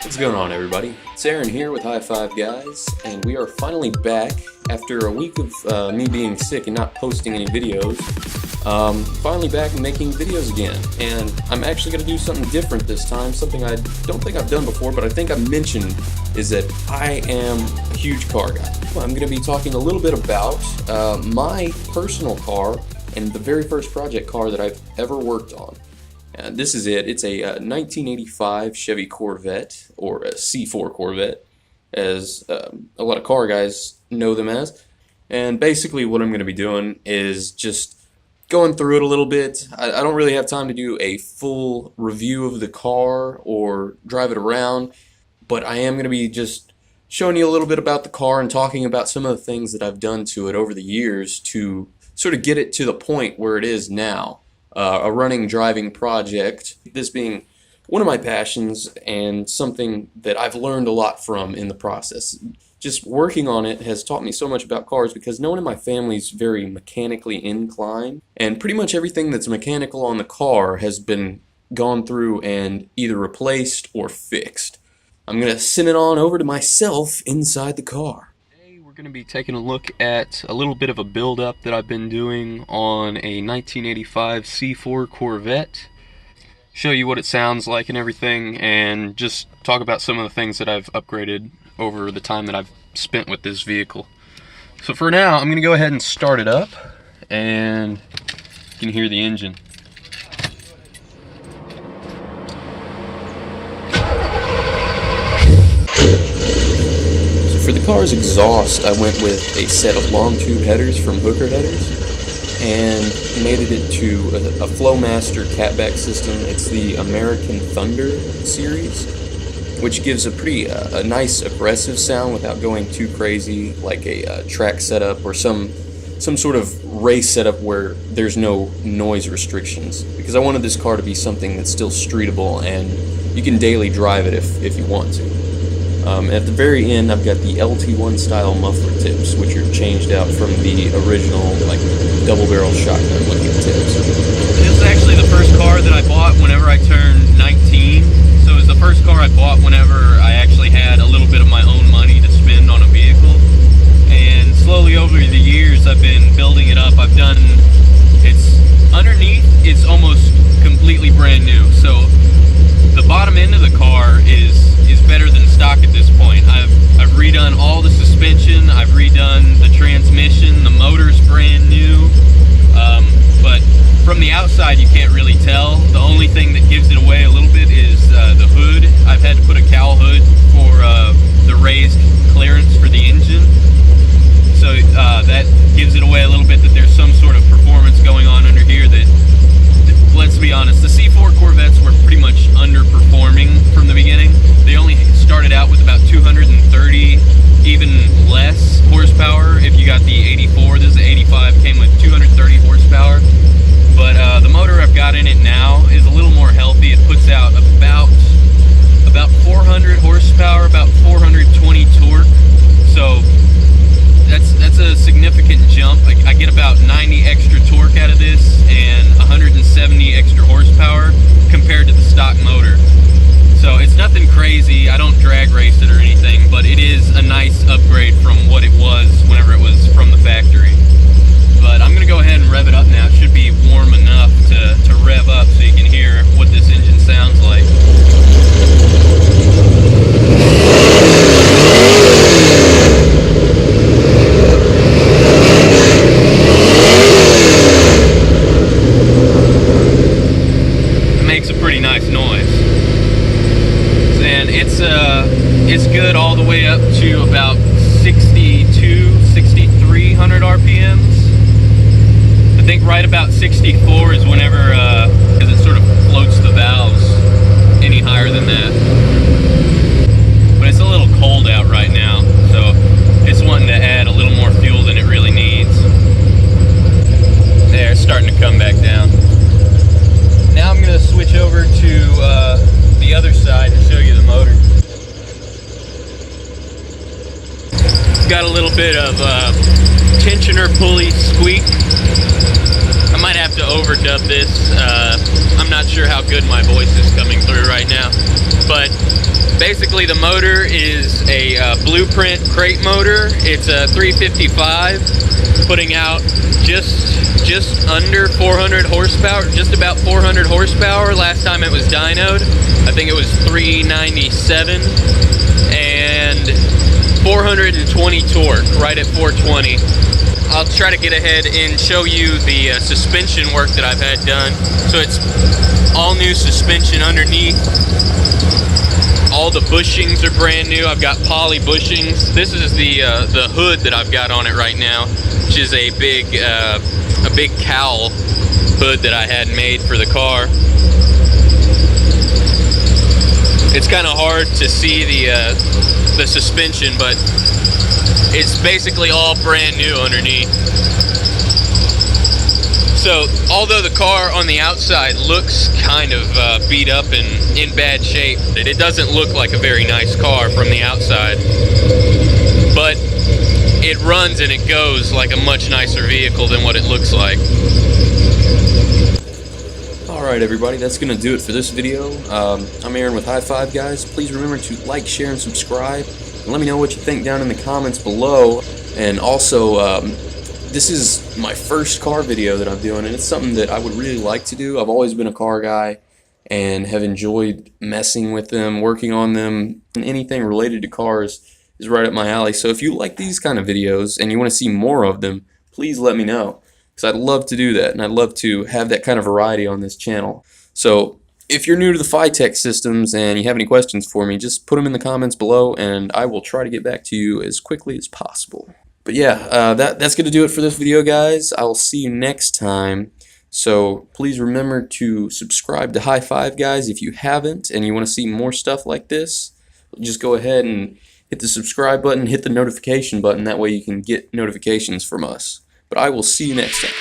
What's going on, everybody? It's Aaron here with High Five Guys, and we are finally back after a week of me being sick and not posting any videos. Finally back and making videos again, and I'm actually going to do something different this time, something I don't think I've done before, but I think I mentioned is that I am a huge car guy. I'm going to be talking a little bit about my personal car and the very first project car that I've ever worked on. This is it. It's a 1985 Chevy Corvette, or a C4 Corvette, as a lot of car guys know them as. And basically what I'm going to be doing is just going through it a little bit. I don't really have time to do a full review of the car or drive it around, but I am going to be just showing you a little bit about the car and talking about some of the things that I've done to it over the years to sort of get it to the point where it is now. A running driving project, this being one of my passions and something that I've learned a lot from in the process. Just working on it has taught me so much about cars because no one in my family is very mechanically inclined, and pretty much everything that's mechanical on the car has been gone through and either replaced or fixed. I'm going to send it on over to myself inside the car. Going to be taking a look at a little bit of a build-up that I've been doing on a 1985 C4 Corvette. Show you what it sounds like and everything, and just talk about some of the things that I've upgraded over the time that I've spent with this vehicle. So for now, I'm going to go ahead and start it up, and you can hear the engine. For the car's exhaust, I went with a set of long tube headers from Hooker Headers and mated it to a Flowmaster catback system. It's the American Thunder series, which gives a pretty nice aggressive sound without going too crazy, like a track setup or some sort of race setup where there's no noise restrictions. Because I wanted this car to be something that's still streetable and you can daily drive it if you want to. At the very end, I've got the LT1 style muffler tips, which are changed out from the original, like, double barrel shotgun looking tips. This is actually the first car that I bought whenever I turned 19. So it was the first car I bought whenever I actually had a little bit of my own money to spend on a vehicle. And slowly over the years, I've been building it up. Underneath, it's almost completely brand new. So the bottom end of the car is better than stock at this point. I've redone all the suspension, I've redone the transmission, the motor's brand new, but from the outside you can't really tell. The only thing that gives it away a little bit is the hood. I've had to put a cowl hood for the raised clearance for the engine, so that gives it away a little bit that there's some sort of performance going on under here that, let's be honest, the C4 Corvettes were pretty much underperforming from the beginning. They only started out with about 230, even less horsepower. If you got the 84, this is the 85, came with 230 horsepower. But the motor I've got in it now is a little more healthy. It puts out about 400 horsepower, about 420 torque. So that's a significant jump. I get about 90 extra torque out of this and 170 extra horsepower compared to the stock motor. So it's nothing crazy. I don't drag race it or anything, but it is a nice upgrade from what it was whenever it was from the factory. But I'm going to go ahead and rev it up now. It should be warm enough to rev up so you can hear what this engine sounds like. Pretty nice noise, and it's good all the way up to about 6,300 RPMs. I think right about 64 is whenever, because it sort of floats the valves any higher than that. But it's a little cold out right now, so it's wanting to add a little more fuel than it really needs. There, it's starting to come back down. Now I'm going to switch over to the other side to show you the motor. Got a little bit of tensioner pulley squeak. I might have to overdub this. I'm not sure how good my voice is coming through right now, but Basically, the motor is a Blueprint crate motor. It's a 355, putting out just under 400 horsepower, just about 400 horsepower. Last time it was dynoed, I think it was 397, and 420 torque, right at 420. I'll try to get ahead and show you the suspension work that I've had done. So it's all new suspension underneath. All the bushings are brand new. I've got poly bushings. This is the hood that I've got on it right now, which is a big cowl hood that I had made for the car. It's kind of hard to see the suspension, but it's basically all brand new underneath. So although the car on the outside looks kind of beat up and in bad shape, it doesn't look like a very nice car from the outside, but it runs and it goes like a much nicer vehicle than what it looks like. Alright everybody, that's going to do it for this video. I'm Aaron with High Five Guys. Please remember to like, share, and subscribe. And let me know what you think down in the comments below. And also, this is my first car video that I'm doing, and it's something that I would really like to do. I've always been a car guy and have enjoyed messing with them, working on them, and anything related to cars is right up my alley. So if you like these kind of videos and you want to see more of them, please let me know, because I'd love to do that, and I'd love to have that kind of variety on this channel. So if you're new to the Phytech systems and you have any questions for me, just put them in the comments below and I will try to get back to you as quickly as possible. But yeah, that's going to do it for this video, guys. I will see you next time. So please remember to subscribe to High Five Guys if you haven't and you want to see more stuff like this. Just go ahead and hit the subscribe button, hit the notification button. That way you can get notifications from us. But I will see you next time.